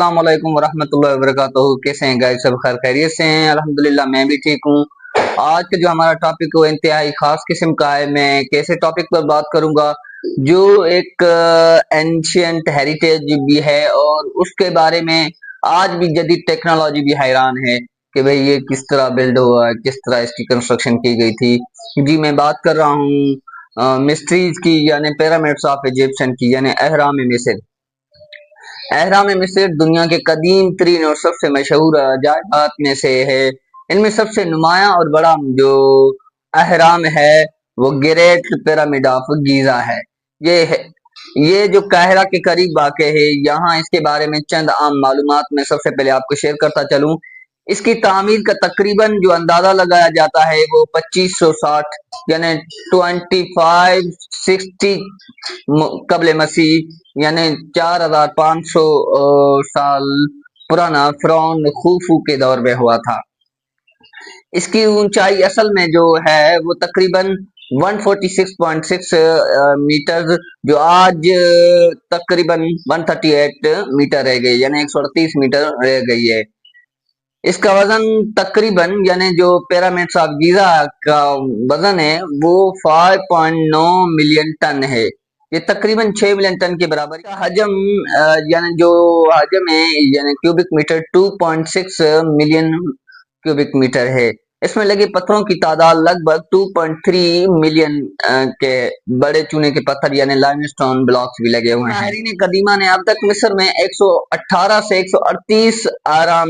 अस्सलाम वालेकुम वरहमतुल्लाहि वबरकातुहू। कैसे हैं गाइस? सब खैर खैरियत से हैं? अल्हम्दुलिल्लाह मैं भी ठीक हूँ। आज का जो हमारा टॉपिक है वो इंतहाई खास किस्म का है। मैं कैसे टॉपिक पर बात करूंगा जो एक एंशियंट हेरिटेज भी है और उसके बारे में आज भी जदीद टेक्नोलॉजी भी हैरान है कि भाई ये किस तरह बिल्ड हुआ है, किस तरह इसकी कंस्ट्रक्शन की गई थी। जी मैं बात कर रहा हूँ मिस्ट्रीज की, यानी पिरामिड्स ऑफ इजिप्शियन की, यानी अहराम मिस्र। अहराम मिस्र दुनिया के कदीम तरीन और सबसे मशहूर अजायबात में से है। इनमें सबसे नुमाया और बड़ा जो अहराम है वो ग्रेट पिरामिड ऑफ गीजा है। ये है ये जो काहिरा के करीब वाक़ है। यहाँ इसके बारे में चंद आम मालूमात मैं सबसे पहले आपको शेयर करता चलूं। इसकी तामीर का तकरीबन जो अंदाजा लगाया जाता है वो 2560 यानी 2560 कबल मसीह यानी 4500 साल पुराना फिरौन खुफू के दौर में हुआ था। इसकी ऊंचाई असल में जो है वो तकरीबन 146.6 मीटर, जो आज तकरीबन 138 मीटर रह गई, यानी 138 मीटर रह गई है। इसका वजन तकरीबन, यानी जो पिरामिड्स ऑफ गीजा का वजन है वो 5.9 मिलियन टन है। ये तकरीबन 6 मिलियन टन के बराबर का हजम, यानी जो हजम है यानी cubic metre 2.6 million cubic metre है। इसमें लगे पत्थरों की तादाद लगभग 2.3 मिलियन के बड़े चूने के पत्थर यानी लाइमस्टोन ब्लॉक्स भी लगे हुए हैं। माहिरीन कदीमा ने अब तक मिस्र में 118 से 138 आराम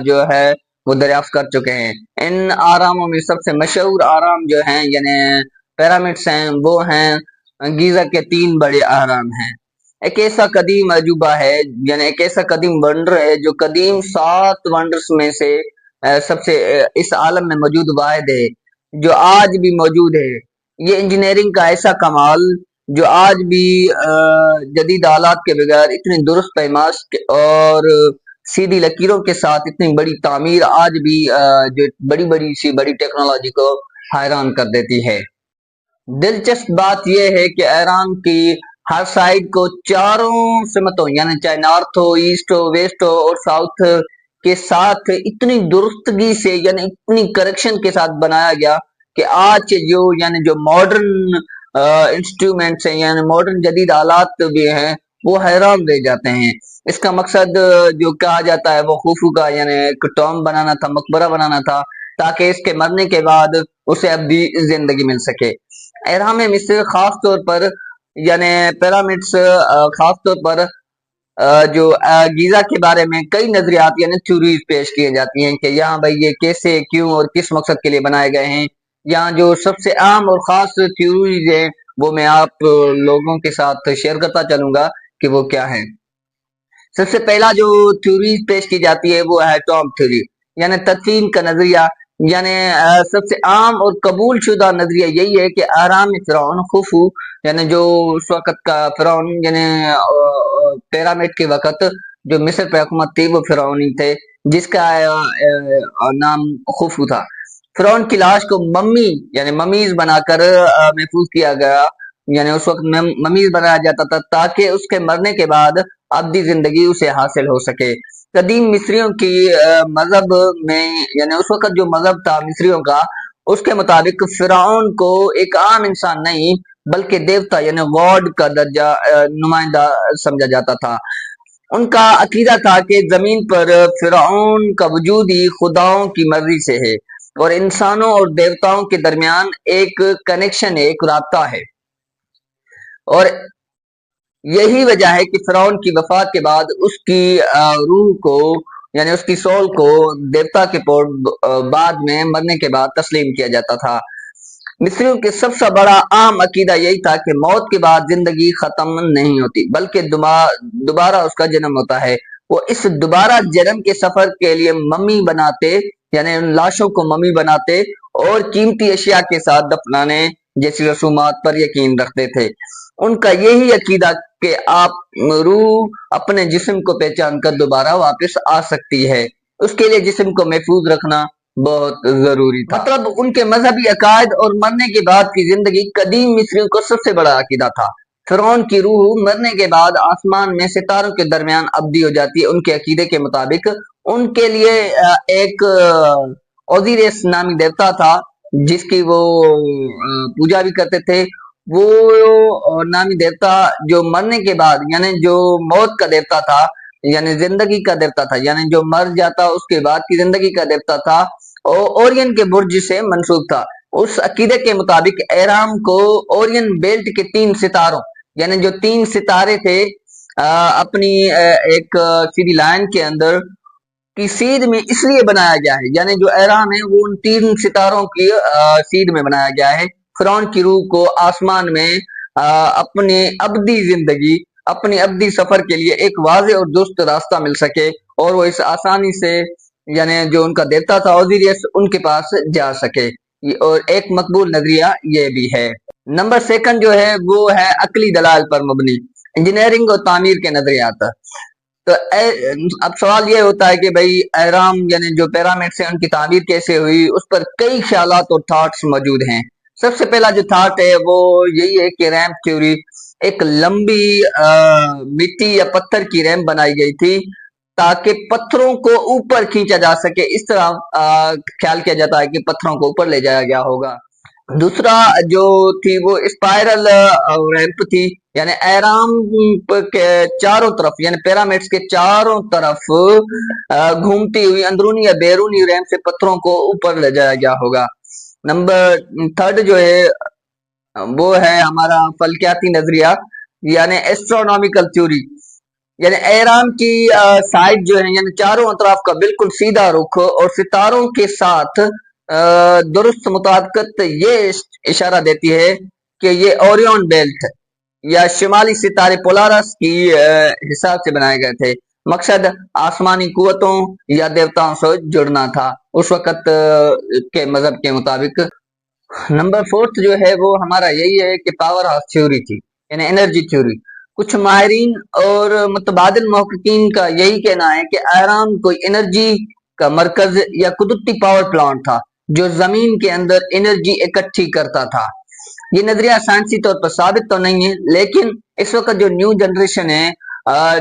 जो है वो दरियाफ्त कर चुके हैं। इन आरामों में सबसे मशहूर आराम जो हैं यानी पिरामिड्स हैं वो हैं गीजा के 3 बड़े आराम हैं। एक ऐसा कदीम अजूबा है, यानी एक ऐसा कदीम वंडर है जो कदीम 7 वंडर्स में से सबसे इस आलम में मौजूद वाहिद है जो आज भी मौजूद है। ये इंजीनियरिंग का ऐसा कमाल जो आज भी जदीद आलात के बगैर इतनी दुरुस्त पैमाश और सीधी लकीरों के साथ इतनी बड़ी तामीर आज भी जो बड़ी टेक्नोलॉजी को हैरान कर देती है। दिलचस्प बात यह है कि अहराम की हर साइड को चारों सिमतों यानी चाहे नॉर्थ हो, ईस्ट हो, वेस्ट हो और साउथ के साथ इतनी दुरुस्तगी से यानी इतनी करेक्शन के साथ बनाया गया कि आज जो मॉडर्न इंस्ट्रूमेंट्स हैं यानी मॉडर्न जदीद आलात भी हैं वो हैरान रह जाते हैं। इसका मकसद जो कहा जाता है वो खुफू का यानी एक टॉम बनाना था, मकबरा बनाना था, ताकि इसके मरने के बाद उसे अब्दी जिंदगी मिल सके। अहराम मिस्र खास तौर पर यानी पिरामिड्स खास तौर पर जो गीजा के बारे में कई नजरियात यानी थ्योरीज पेश की जाती हैं कि यहाँ भाई ये कैसे, क्यों और किस मकसद के लिए बनाए गए हैं। यहाँ जो सबसे आम और खास थ्योरीज है वो मैं आप लोगों के साथ शेयर करता चलूंगा कि वो क्या है। सबसे पहला जो थ्योरीज पेश की जाती है वो है टॉम थ्योरी यानी तदफीन का नजरिया। यानी सबसे आम और कबूल शुदा नजरिया यही है कि आराम फिरौन खुफू यानी जो उस वक्त का फिरौन यानी पिरामिड के वक्त जो मिस्र पे हुकूमत थी वो फिरौनी थे जिसका नाम खुफू था। फिरौन की लाश को मम्मी यानी ममीज बनाकर महफूज किया गया, यानी उस वक्त ममीज बनाया जाता था ताकि उसके मरने के बाद अब्दी जिंदगी उसे हासिल हो सके। कदीम मिस्रियों की मजहब में यानी उस वक्त जो मजहब था मिस्रियों का, उसके मुताबिक फिरौन को एक आम इंसान नहीं बल्कि देवता यानी गॉड का दर्जा नुमाइंदा समझा जाता था। उनका अकीदा था कि जमीन पर फिरौन का वजूद ही खुदाओं की मर्जी से है और इंसानों और देवताओं के दरमियान एक कनेक्शन है, एक राब्ता है। और यही वजह है कि फिरौन की वफात के बाद उसकी रूह को यानी उसकी सोल को देवता के बाद में मरने के बाद तस्लीम किया जाता था। मिस्रियों के सबसे बड़ा आम अकीदा यही था कि मौत के बाद जिंदगी खत्म नहीं होती बल्कि दोबारा उसका जन्म होता है। वो इस दोबारा जन्म के सफर के लिए मम्मी बनाते यानी उन लाशों को मम्मी बनाते और कीमती अशिया के साथ दफनाने जैसी रसूमात पर यकीन रखते थे। उनका यही अकीदा कि आप रूह अपने जिस्म को पहचान कर दोबारा वापस आ सकती है, उसके लिए जिस्म को महफूज रखना बहुत जरूरी था। मतलब उनके मजहबी अकायद और मरने के बाद की जिंदगी कदीम मिस्रियों को सबसे बड़ा अकीदा था। فرعون کی روح مرنے کے بعد آسمان میں ستاروں کے درمیان ابدی ہو جاتی ہے. ان کے عقیدے کے مطابق ان کے لیے ایک اوزیرس نامی دیوتا تھا جس کی وہ پوجا بھی کرتے تھے. وہ نامی دیوتا جو مرنے کے بعد یعنی جو موت کا دیوتا تھا یعنی زندگی کا دیوتا تھا یعنی جو مر جاتا اس کے بعد کی زندگی کا دیوتا تھا اورین کے برج سے منسوب تھا. اس عقیدے کے مطابق ایرام کو اورین بیلٹ کے 3 ستاروں یعنی جو 3 ستارے تھے اپنی ایک سیدھی لائن کے اندر کی سیدھ میں اس لیے بنایا گیا ہے یعنی جو ایرام ہے وہ ان 3 ستاروں کی سیدھ میں بنایا گیا ہے. فرعون کی روح کو آسمان میں اپنے ابدی زندگی اپنی ابدی سفر کے لیے ایک واضح اور درست راستہ مل سکے اور وہ اس آسانی سے یعنی جو ان کا دیوتا تھا اوزیریس ان کے پاس جا سکے. اور ایک مقبول نظریہ یہ بھی ہے. نمبر 2 جو ہے وہ ہے عقلی دلائل پر مبنی انجینئرنگ اور تعمیر کے نظریات. تو اب سوال یہ ہوتا ہے کہ بھئی اہرام یعنی جو پیرامڈ ہیں ان کی تعمیر کیسے ہوئی. اس پر کئی خیالات اور تھاٹس موجود ہیں. سب سے پہلا جو تھاٹ ہے وہ یہی ہے کہ ریمپ تھیوری ایک لمبی مٹی یا پتھر کی ریمپ بنائی گئی تھی تاکہ پتھروں کو اوپر کھینچا جا سکے. اس طرح خیال کیا جاتا ہے کہ پتھروں کو اوپر لے جایا گیا ہوگا. دوسرا جو تھی وہ اسپائرل ریمپ تھی یعنی اہرام کے چاروں طرف یعنی پیرامڈس کے چاروں طرف گھومتی ہوئی اندرونی یا بیرونی ریمپ سے پتھروں کو اوپر لے جایا گیا ہوگا. نمبر 3 جو ہے وہ ہے ہمارا فلکیاتی نظریہ یعنی ایسٹرونومیکل تھیوری یعنی اہرام کی سائڈ جو ہے یعنی چاروں اطراف کا بالکل سیدھا رخ اور ستاروں کے ساتھ درست مطابقت یہ اشارہ دیتی ہے کہ یہ اوریون بیلٹ یا شمالی ستارے پولارس کی حساب سے بنائے گئے تھے. مقصد آسمانی قوتوں یا دیوتاؤں سے جڑنا تھا اس وقت کے مذہب کے مطابق. نمبر 4 جو ہے وہ ہمارا یہی ہے کہ پاور ہاؤس تھیوری تھی یعنی انرجی تھیوری. کچھ ماہرین اور متبادل محققین کا یہی کہنا ہے کہ اہرام کوئی انرجی کا مرکز یا قدرتی پاور پلانٹ تھا جو زمین کے اندر انرجی اکٹھی کرتا تھا. یہ نظریہ سائنسی طور پر ثابت تو نہیں ہے لیکن اس وقت جو نیو جنریشن ہے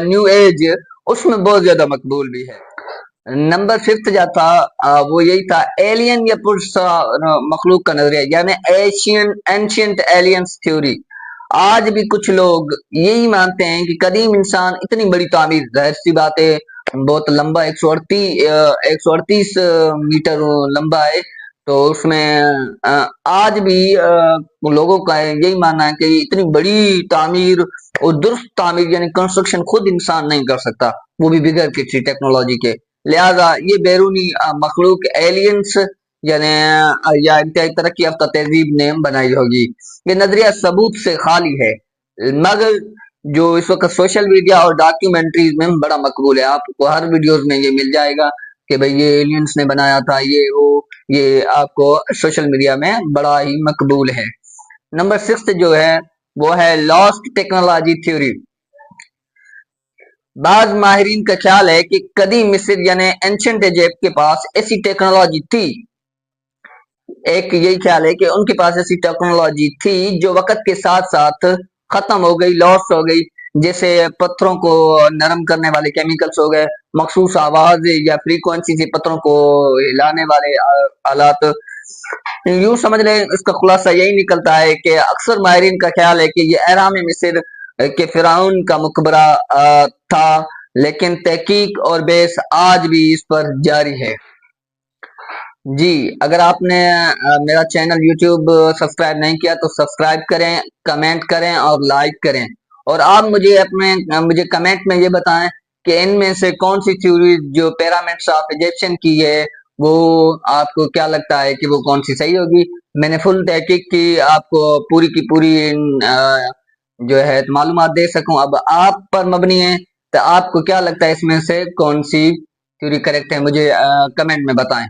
نیو ایج اس میں بہت زیادہ مقبول بھی ہے. نمبر 5 جو تھا وہ یہی تھا ایلین یا مخلوق کا نظریہ یعنی اینشینٹ ایلینس تھیوری. آج بھی کچھ لوگ یہی مانتے ہیں کہ قدیم انسان اتنی بڑی تعمیر ظاہر سی بات ہے بہت لمبا 138 میٹر لمبا ہے تو اس میں آج بھی لوگوں کا یہی ماننا ہے کہ اتنی بڑی تعمیر اور درست تعمیر یعنی کنسٹرکشن خود انسان نہیں کر سکتا وہ بھی بغیر کسی ٹیکنالوجی کے. لہذا یہ بیرونی مخلوق ایلینس یعنی یا انتہائی ترقی یافتہ تہذیب نے بنائی ہوگی. یہ نظریہ ثبوت سے خالی ہے مگر جو اس وقت سوشل میڈیا اور ڈاکیومنٹریز میں بڑا مقبول ہے. آپ کو ہر ویڈیوز میں یہ مل جائے گا کہ بھئی یہ ایلینس نے بنایا تھا یہ آپ کو سوشل میڈیا میں بڑا ہی مقبول ہے. نمبر 6 جو ہے وہ ہے لاسٹ ٹیکنالوجی تھیوری. بعض ماہرین کا خیال ہے کہ قدیم مصر یعنی اینشنٹ ایجپٹ کے پاس ایسی ٹیکنالوجی تھی. ایک یہی خیال ہے کہ ان کے پاس ایسی ٹیکنالوجی تھی جو وقت کے ساتھ ساتھ ختم ہو گئی لاسٹ ہو گئی جیسے پتھروں کو نرم کرنے والے کیمیکلز ہو گئے مخصوص آواز یا فریکوینسی سے پتھروں کو ہلانے والے آلات. یوں سمجھ لیں اس کا خلاصہ یہی نکلتا ہے کہ اکثر ماہرین کا خیال ہے کہ یہ اہرام مصر کہ فرعون کا مقبرہ تھا لیکن تحقیق اور بحث آج بھی اس پر جاری ہے. جی اگر آپ نے میرا چینل یوٹیوب سبسکرائب نہیں کیا تو سبسکرائب کریں کمنٹ کریں اور لائک کریں اور آپ مجھے کمنٹ میں یہ بتائیں کہ ان میں سے کون سی تھیوری جو پیرامڈس آف ایجپشن کی ہے وہ آپ کو کیا لگتا ہے کہ وہ کون سی صحیح ہوگی. میں نے فل تحقیق کی آپ کو پوری کی پوری جو ہے معلومات دے سکوں. اب آپ پر مبنی ہے تو آپ کو کیا لگتا ہے اس میں سے کون سی تھیوری کریکٹ ہے مجھے کمنٹ میں بتائیں.